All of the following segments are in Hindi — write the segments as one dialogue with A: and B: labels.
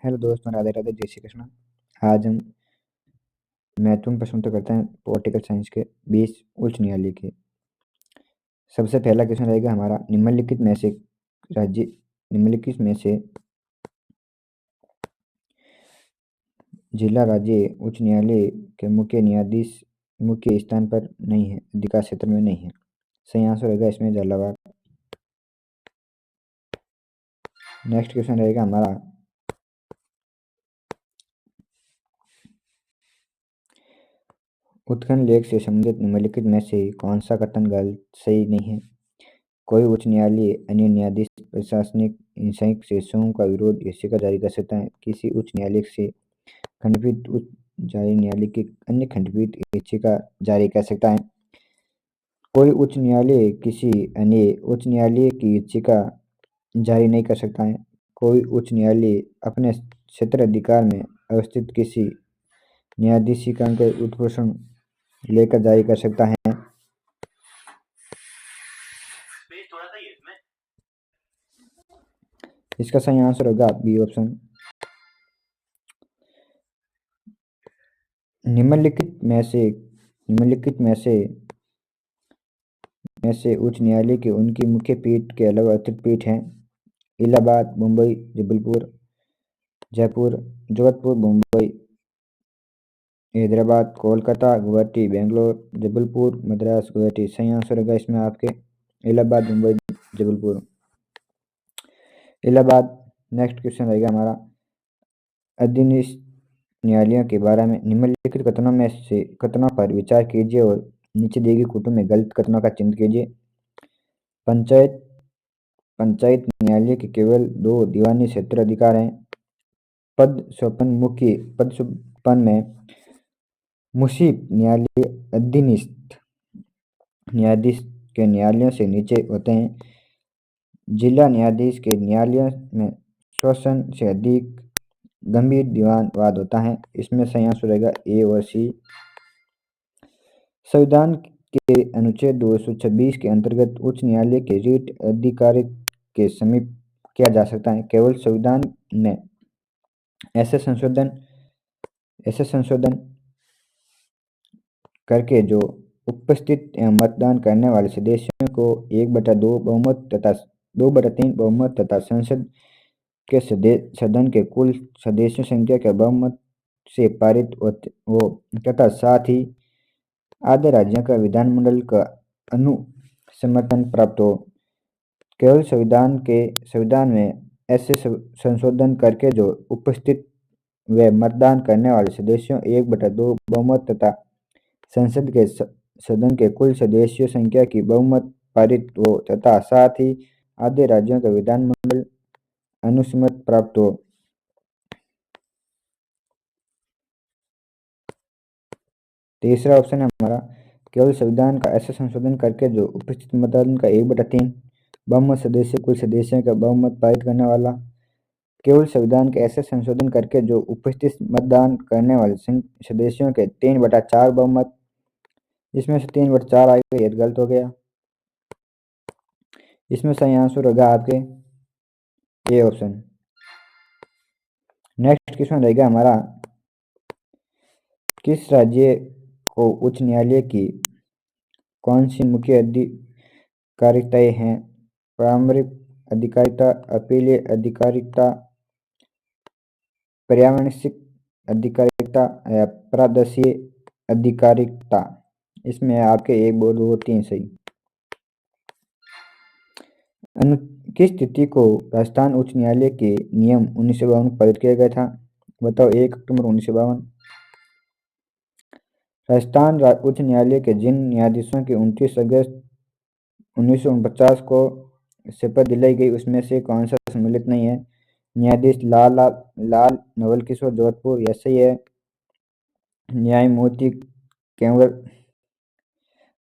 A: हेलो दोस्तों, राधे राधे, जय श्री कृष्ण। आज हम महत्वपूर्ण प्रश्न उत्तर करते हैं पॉलिटिकल साइंस के 20 उच्च न्यायालय के। सबसे पहला क्वेश्चन रहेगा हमारा, निम्नलिखित में से जिला राज्य उच्च न्यायालय के मुख्य न्यायाधीश मुख्य स्थान पर नहीं है, अधिकार क्षेत्र में नहीं है। सही आंसर रहेगा इसमें झालावाड़। नेक्स्ट क्वेश्चन रहेगा हमारा, उत्खनन लेख से संबंधित निम्नलिखित में से कौन सा कथन गलत सही नहीं है। कोई उच्च न्यायालय अन्य न्यायाधीश प्रशासनिक हिंसात्मक शेषों का विरोध याचिका जारी कर सकता है। किसी उच्च न्यायालय से खंडपीठ उच्च न्यायालय की अन्य खंडपीठ याचिका जारी कर सकता है। कोई उच्च न्यायालय किसी अन्य उच्च न्यायालय की याचिका जारी नहीं कर सकता है। कोई उच्च न्यायालय अपने क्षेत्र अधिकार में अवस्थित किसी न्यायाधीशिका के उत्पोषण लेकर जारी कर सकता है। इसका सही आंसर होगा बी ऑप्शन। निम्नलिखित में से उच्च न्यायालय की उनकी मुख्य पीठ के अलावा अतिरिक्त पीठ हैं। इलाहाबाद, मुंबई, जबलपुर, जयपुर, जोधपुर, मुंबई, हैदराबाद, कोलकाता, गुवाहाटी, बेंगलोर, जबलपुर, मद्रास, गुवाहाटी। सही आंसर होगा इसमें आपके इलाहाबाद, मुंबई, जबलपुर, इलाहाबाद। नेक्स्ट क्वेश्चन रहेगा हमारा, अधीनस्थ न्यायालयों के बारे में निम्नलिखित कथनों पर विचार कीजिए और नीचे दी गई कूटों में गलत कथनों का चिन्ह कीजिए। पंचायत न्यायालय के केवल 2 दीवानी क्षेत्र अधिकार हैं। पद स्वपन में मुंशीफ न्यायालय अधीनस्थ न्यायाधीश के न्यायालयों से नीचे होते हैं। जिला न्यायाधीश के न्यायालयों में शोषण से अधिक गंभीर दीवान वाद होता है। इसमें सही आंसर रहेगा ए और सी। संविधान के अनुच्छेद 226 के अंतर्गत उच्च न्यायालय के रीट अधिकारी के समीप किया जा सकता है। केवल संविधान में ऐसे संशोधन करके जो उपस्थित एवं मतदान करने वाले सदस्यों को 1/2 बहुमत तथा 2/3 बहुमत तथा संसद के सदन के कुल सदस्यों संख्या के बहुमत से पारित हो तथा साथ ही आधे राज्यों का विधानमंडल का अनुसमर्थन प्राप्त हो। केवल संविधान में ऐसे संशोधन करके जो उपस्थित व मतदान करने वाले सदस्यों 1/2 बहुमत तथा संसद के सदन के कुल सदस्यों संख्या की बहुमत पारित हो तथा साथ ही आधे राज्यों का विधानमंडल अनुसमत प्राप्त हो। तीसरा ऑप्शन है हमारा, केवल संविधान का ऐसा संशोधन करके जो उपस्थित मतदान का 1/3 बहुमत सदस्य कुल सदस्यों का बहुमत पारित करने वाला। केवल संविधान के ऐसे संशोधन करके जो उपस्थित मतदान करने वाले सदस्यों के 3/4 बहुमत। इसमें से 3/4 आएगा, ये गलत हो गया। इसमें सही आंसर होगा आपके ए ऑप्शन। नेक्स्ट क्वेश्चन रहेगा हमारा, किस राज्य को उच्च न्यायालय की कौन सी मुख्य अधिकारिताएं हैं। प्रारंभिक अधिकारिता, अपीलीय अधिकारिता, पर्यवेक्षित अधिकारिता या प्रादेशीय अधिकारिता। इसमें आपके 1, 2, 3 सही। किस तिथि को राजस्थान उच्च न्यायालय के नियम 1952 पारित किया गया था। बताओ, 1 अक्टूबर 1952। राजस्थान उच्च न्यायालय के जिन न्यायाधीशों की 29 अगस्त 1949 को शपथ दिलाई गई उसमें से कौन सा सम्मिलित नहीं है। न्यायाधीश लाल नवल किशोर जोधपुर, यह सही है। न्यायमूर्ति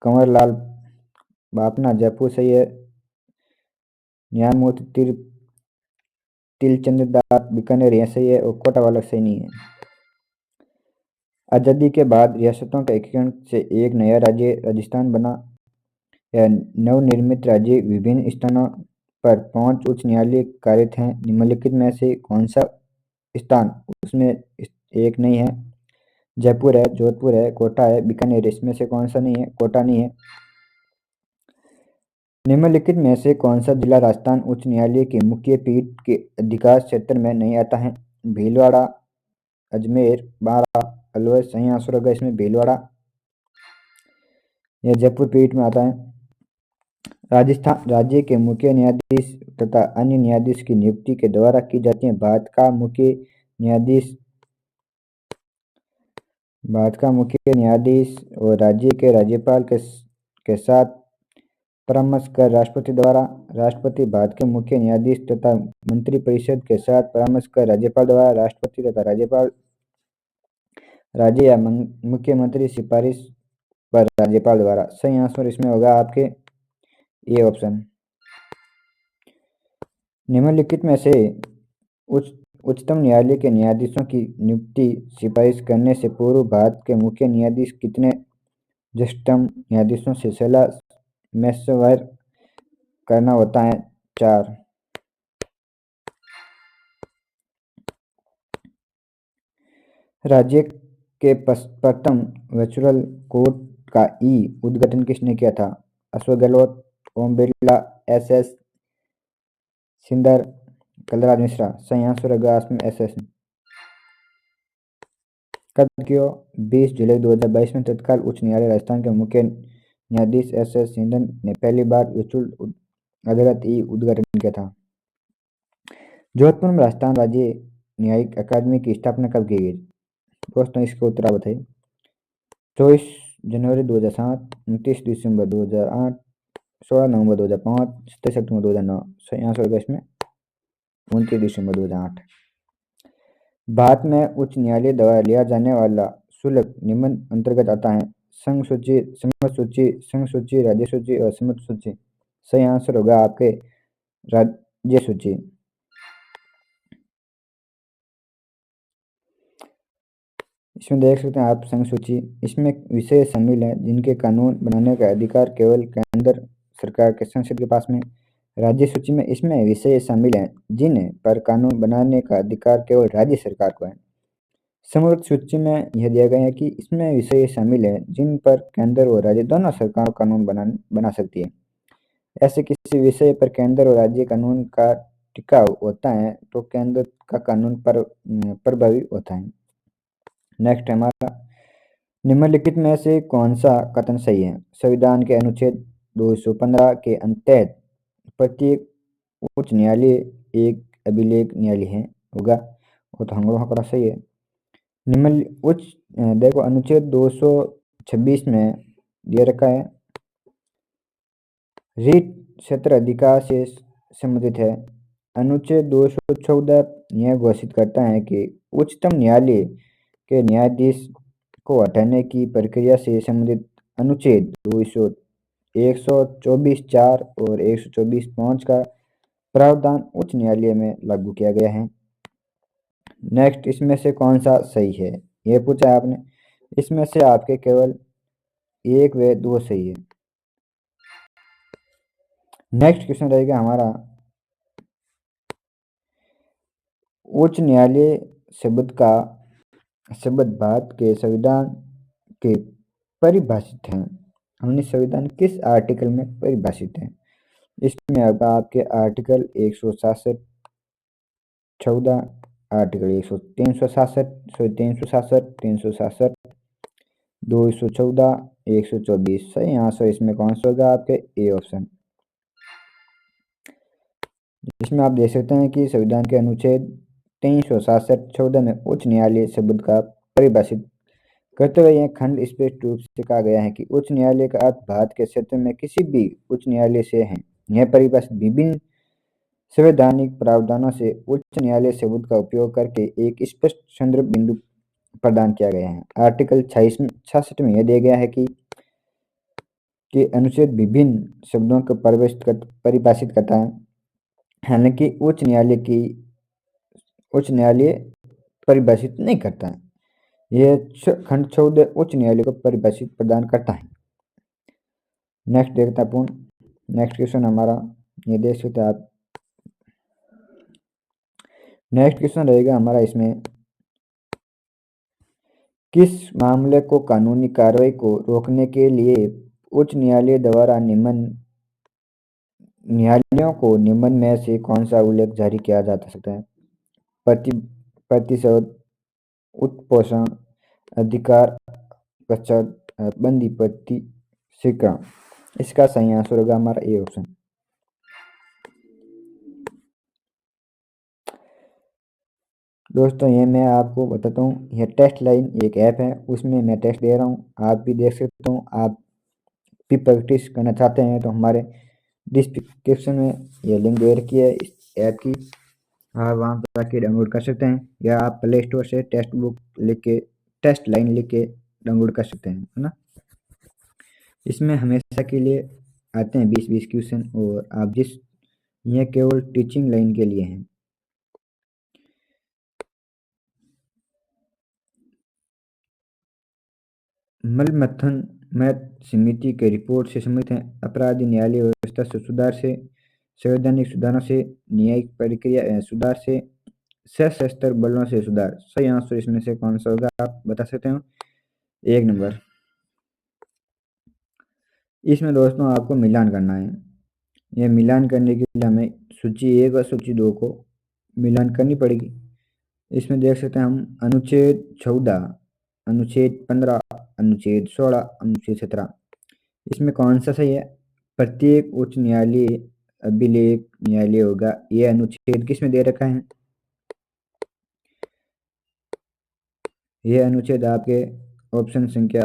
A: कंवरलाल बापना, जयपुर, सही है। न्यायमूर्ति तिलचंद दास, बीकानेर, यह सही है। और कोटावाला सही नहीं है। आज़ादी के बाद रियासतों के एकीकरण से एक नया राज्य राजस्थान बना। यह नवनिर्मित राज्य विभिन्न स्थानों पर 5 उच्च न्यायालय कार्यरत हैं। निम्नलिखित में से कौन सा स्थान उसमें एक नहीं है, जयपुर है, जोधपुर है, कोटा है, बीकानेर, इसमें से कौन सा नहीं है? कोटा नहीं है। निम्नलिखित में से कौन सा जिला राजस्थान उच्च न्यायालय की मुख्य पीठ के अधिकार क्षेत्र में नहीं आता है? भीलवाड़ा, अजमेर, बारा, अलवर। सही आंसर होगा इसमें भीलवाड़ा। यह जयपुर पीठ में आता है। राजस्थान राज्य के मुख्य न्यायाधीश तथा अन्य न्यायाधीश की नियुक्ति के द्वारा की जाती है। भारत का मुख्य न्यायाधीश और राज्य के राज्यपाल के साथ परामर्श कर राष्ट्रपति द्वारा, राष्ट्रपति भारत के मुख्य न्यायाधीश तथा मंत्रिपरिषद के साथ परामर्श कर राज्यपाल द्वारा, राष्ट्रपति तथा राज्यपाल राज्य या मुख्यमंत्री सिफारिश पर राज्यपाल द्वारा। सही आंसर इसमें होगा आपके ए ऑप्शन। निम्नलिखित में से उच्चतम न्यायालय के न्यायाधीशों की नियुक्ति सिफारिश करने से पूर्व भारत के मुख्य न्यायाधीश कितने ज्येष्ठतम न्यायाधीशों से सलाह मशवरा करना होता है? 4। राज्य के प्रथम वर्चुअल कोर्ट का उद्घाटन किसने किया था? अशोक गहलोत, ओम बिरला, एस सिंदर, कलराज मिश्रा। सही आंसर होगा इसमें एस। कब किया? 20 जुलाई 2022 में तत्काल उच्च न्यायालय राजस्थान के मुख्य न्यायाधीश एस सिंधन ने पहली बार वर्चुअल अदालत उद्घाटन किया था। जोधपुर में राजस्थान राज्य न्यायिक अकादमी की स्थापना कब की गई? दोस्तों इसका उत्तर आप बताइए। 24 जनवरी 2007, 29 दिसंबर 2008, 16 नवंबर 2005, 27 अक्टूबर 2009। सही आंसर होगा इसमें 29 दिसंबर 2008। भारत में उच्च न्यायालय द्वारा लिया जाने वाला शुल्क निम्न अंतर्गत आता है? संघ सूची, सम्मत सूची, संघ सूची, राज्य सूची और सम्मत सूची। सही आंसर होगा आपके राज्य सूची। इसमें देख सकते हैं आप संघ सूची। इसमें विषय शामिल हैं जिनके कानून बनाने का अधिकार केवल केंद्र सरकार के संसद के पास में। राज्य सूची में इसमें विषय शामिल हैं जिन पर कानून बनाने का अधिकार केवल राज्य सरकार को है। समवर्त सूची में यह दिया गया है कि इसमें विषय शामिल हैं जिन पर केंद्र और राज्य दोनों सरकारों कानून बना सकती है। ऐसे किसी विषय पर केंद्र और राज्य कानून का टिकाव होता है तो केंद्र का कानून पर प्रभावी होता है। नेक्स्ट हमारा, निम्नलिखित में से कौन सा कथन सही है? संविधान के अनुच्छेद 215 के अंतर्गत प्रत्येक उच्च न्यायालय एक अभिलेख न्यायालय है होगा, वो तो हम लोगों का सही है। निम्न उच्च देखो अनुच्छेद 226 में दिया रखा है रीट क्षेत्र अधिकार से संबंधित है। अनुच्छेद 214 यह घोषित करता है कि उच्चतम न्यायालय के न्यायाधीश को हटाने की प्रक्रिया से संबंधित अनुच्छेद 124(4) और 124(5) का प्रावधान उच्च न्यायालय में लागू किया गया है। नेक्स्ट, इसमें से कौन सा सही है? यह पूछा है आपने। इसमें से आपके केवल 1 व 2 सही है। नेक्स्ट क्वेश्चन रहेगा हमारा, उच्च न्यायालय शब्द भारत के संविधान के परिभाषित हैं। हमने संविधान किस आर्टिकल में परिभाषित है? इसमें अब आपके आर्टिकल 167, 14, आर्टिकल 367, 367, 214, 124। सही आंसर इसमें कौन सा होगा? आपके ए ऑप्शन। जिसमें आप देख सकते हैं कि संविधान के अनुच्छेद 367(14) में उच्च न्यायालय शब्द का परिभाषित करते हुए यह खंड स्पष्ट रूप से कहा गया है कि उच्च न्यायालय का अर्थ भारत के क्षेत्र में किसी भी उच्च न्यायालय से है। यह परिभाषित विभिन्न संवैधानिक प्रावधानों से उच्च न्यायालय शब्द का उपयोग करके एक स्पष्ट संदर्भ बिंदु प्रदान किया गया है। आर्टिकल 66 में यह दिया गया है कि अनुच्छेद विभिन्न शब्दों को परिभाषित करता है, हालांकि उच्च न्यायालय परिभाषित नहीं करता है। यह खंड 14 उच्च न्यायालय को परिभाषित प्रदान करता है। नेक्स्ट देखते हैं अपन। नेक्स्ट क्वेश्चन हमारा ये देख सकते हैं आप, नेक्स्ट क्वेश्चन रहेगा हमारा इसमें, किस मामले को कानूनी कार्रवाई को रोकने के लिए उच्च न्यायालय द्वारा न्यायालयों को निम्न में से कौन सा उल्लेख जारी किया जा सकता है? प्रति प्रतिशोध, उत्पोषण, अधिकार पश्चात बंदी प्रतिशीकरण। इसका सही आंसर होगा हमारा ए ऑप्शन। दोस्तों ये मैं आपको बताता हूँ, यह टेस्ट लाइन एक ऐप है, उसमें मैं टेस्ट दे रहा हूँ, आप भी देख सकते हो। आप भी प्रैक्टिस करना चाहते हैं तो हमारे डिस्क्रिप्शन में ये लिंक दे रखी है इस ऐप की, आप वहाँ पर जाके डाउनलोड कर सकते हैं, या आप प्ले स्टोर से टेस्ट बुक लिख के, टेस्ट लाइन लिख के डाउनलोड कर सकते हैं, है ना। इसमें हमेशा के लिए आते हैं 20-20 क्वेश्चन, और आप यह केवल टीचिंग लाइन के लिए हैं। मलमथन मैथ समिति के रिपोर्ट से सम्मिलित हैं, अपराधी न्यायालय व्यवस्था से सुधार से, संवैधानिक सुधारों से, न्यायिक प्रक्रिया सुधार से, सशस्त्र बलों से सुधार। सही आंसर इसमें से कौन सा होगा आप बता सकते हो? 1 नंबर। इसमें दोस्तों आपको मिलान करना है। यह मिलान करने के लिए हमें सूची 1 और सूची 2 को मिलान करनी पड़ेगी। इसमें देख सकते हैं हम अनुच्छेद 14, अनुच्छेद 15, अनुच्छेद 16, अनुच्छेद 17। इसमें कौन सा सही है? प्रत्येक उच्च न्यायालय अभिलेख न्यायालय होगा, यह अनुच्छेद किस में दे रखा है? यह अनुच्छेद आपके ऑप्शन संख्या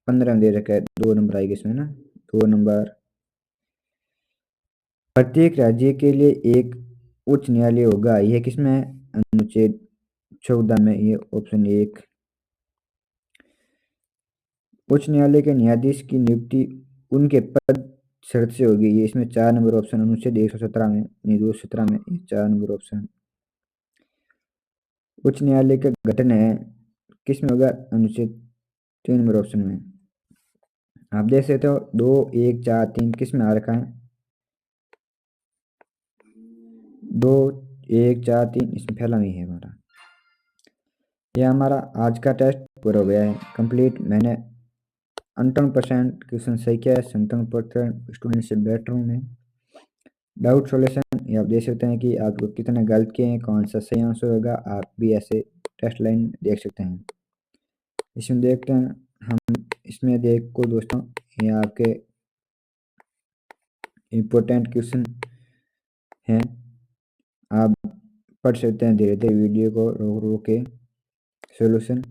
A: 15 में दे रखा है, 2 नंबर आएगा इसमें ना, 2 नंबर। प्रत्येक राज्य के लिए एक उच्च न्यायालय होगा, यह किसमें है? अनुच्छेद 14 में, ये ऑप्शन 1। उच्च न्यायालय के न्यायाधीश की नियुक्ति उनके पद शर्त से होगी, ये इसमें 4 नंबर ऑप्शन अनुच्छेद 117 में, नहीं 217 में, 4 नंबर ऑप्शन। उच्च न्यायालय का गठन है किसमें होगा? अनुच्छेद 3 नंबर ऑप्शन में। आप देख सकते हो 2, 1, 4, 3 किस में आ रखा है? 2, 1, 4, 3 इसमें पहला में ही है हमारा। यह हमारा आज का टेस्ट पूरा हो गया है कंप्लीट। मैंने 58% क्वेश्चन सही किया है, 57% स्टूडेंट से बेटर हूँ मैं। डाउट सॉल्यूशन ये आप देख सकते हैं कि आप लोग कितने गलत किए हैं, कौन सा सही आंसर होगा। आप भी ऐसे टेस्ट लाइन देख सकते हैं। इसमें देखते हैं हम, इसमें देखो दोस्तों, ये आपके इम्पोर्टेंट क्वेश्चन हैं, आप पढ़ सकते हैं धीरे धीरे वीडियो को रोक रोक के। सॉल्यूशन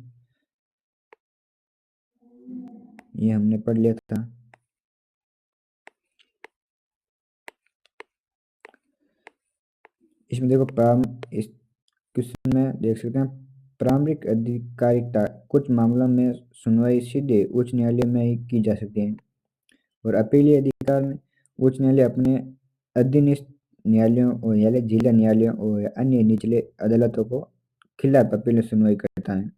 A: ये हमने पढ़ लिया था। इसमें देखो इस क्वेश्चन में देख सकते हैं, प्रारंभिक अधिकारिता कुछ मामलों में सुनवाई सीधे उच्च न्यायालय में ही की जा सकती है, और अपीलीय अधिकार में उच्च न्यायालय अपने अधीनस्थ न्यायालयों और जिला न्यायालयों और अन्य निचले अदालतों को खिलाफ अपील सुनवाई करता है।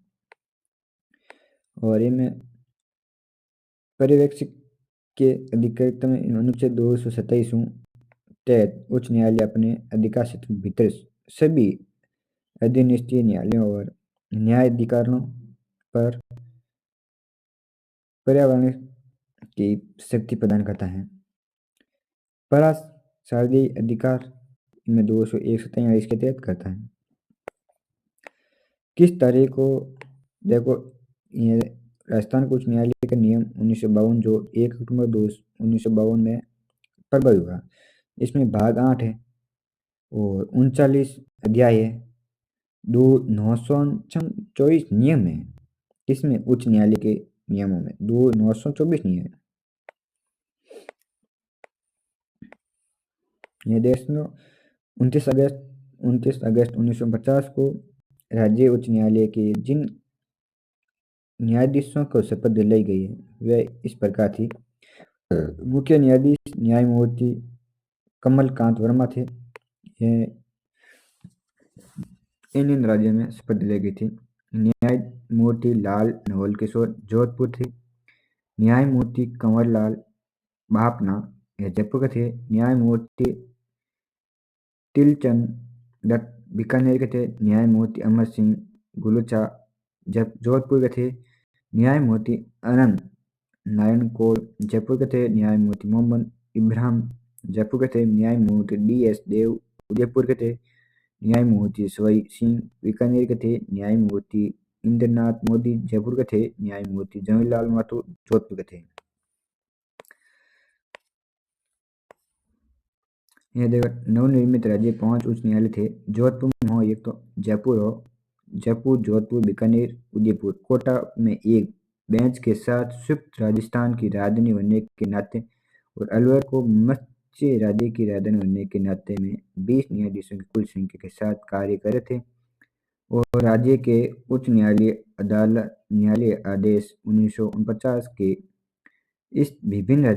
A: और इनमें पर्यवेक्षक के अधिकारिता में अनुच्छेद 227 तहत उच्च न्यायालय अपने अधिकार क्षेत्र के भीतर सभी अधीनस्थ न्यायालयों और न्यायाधिकरणों पर पर्यावरण की शक्ति प्रदान करता है। परासारदी अधिकार में 201 इसके तहत करता है। किस तारीख को देखो, ये राजस्थान उच्च न्यायालय का नियम 1952 जो 1 अक्टूबर 1952 में प्रभावी हुआ, इसमें भाग 8 है और 39 अध्याय है, 924 नियम है। इसमें उच्च न्यायालय के नियमों में 924 नियम है। ये देश में 29 अगस्त 1950 को राज्य उच्च न्यायालय के जिन न्यायाधीशों को शपथ दिलाई गई है वे इस प्रकार थी। मुख्य न्यायाधीश न्यायमूर्ति कमलकांत वर्मा थे, ये इन राज्यों में शपथ दिलाई गई थी। न्यायमूर्ति लाल नवल किशोर जोधपुर थे। न्यायमूर्ति कंवर लाल बापना ये जयपुर के थे। न्यायमूर्ति तिलचंद बीकानेर के थे न्यायमूर्ति अमर सिंह गुलूचा। जोधपुर के थे न्यायमूर्ति अनंत नारायण कौल। जयपुर के थे न्यायमूर्ति मोहम्मद इब्राहिम। जयपुर के थे न्यायमूर्ति DS देव। उदयपुर के थे न्यायमूर्ति सवाई सिंह। बीकानेर के थे न्यायमूर्ति इंद्रनाथ मोदी। जयपुर के थे न्यायमूर्ति जवाहरलाल माथुर। जोधपुर के थे यह देखो नवनिर्मित राज्य 5 उच्च न्यायालय थे। जोधपुर में हो एक तो जयपुर हो, जयपुर, जोधपुर, बीकानेर, उदयपुर। कोटा में एक बेंच के साथ संयुक्त राजस्थान की राजधानी होने के नाते और अलवर को मत्स्य राज्य की राजधानी होने के नाते में 20 न्यायाधीशों की कुल संख्या के साथ कार्य कर रहे थे और राज्य के उच्च न्यायालय आदेश 1949 के इस विभिन्न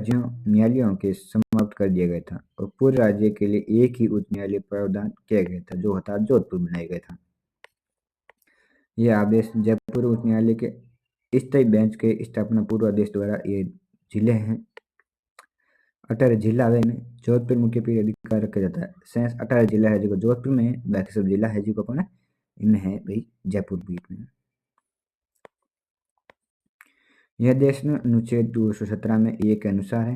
A: न्यायालयों के समाप्त कर दिया गया था और पूरे राज्य के लिए एक ही उच्च न्यायालय प्रावधान किया गया था, जो था जोधपुर बनाया गया था। यह आदेश जयपुर उच्च न्यायालय के स्थायी बेंच के स्थापना पूर्व आदेश द्वारा ये जिले हैं 18 जिला है में जोधपुर मुख्य पीठ अधिकार रखा जाता है। शेष 18 जिला है जो जोधपुर में है, बाकी सब जिला है जो अपना इनमें है भाई जयपुर पीठ में। यह आदेश अनुच्छेद 217 में एक के अनुसार है।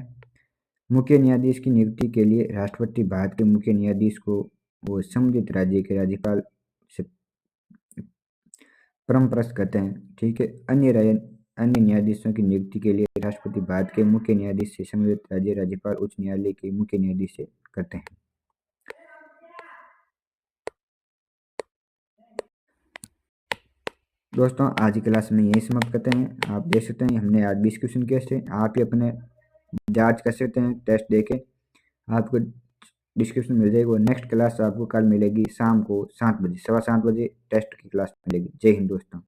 A: मुख्य न्यायाधीश की नियुक्ति के लिए राष्ट्रपति भारत के मुख्य न्यायाधीश को वो संबंधित राज्य के राज्यपाल से परमप्रश्न करते हैं। ठीक है, अन्य न्यायाधीशों की नियुक्ति के लिए राष्ट्रपति भारत के मुख्य न्यायाधीश से संबंधित राज्य राज्यपाल उच्च न्यायालय के मुख्य न्यायाधीश से करते हैं। दोस्तों आज की क्लास में यही समाप्त करते हैं। आप देख सकते हैं हमने आज 20 क्वेश्चन किए थे। आप ही अपने जांच कर सकते हैं, टेस्ट देके आपको डिस्क्रिप्शन मिल जाएगी। और नेक्स्ट क्लास आपको कल मिलेगी शाम को 7 बजे, 7:15 बजे टेस्ट की क्लास मिलेगी। जय हिंद दोस्तों।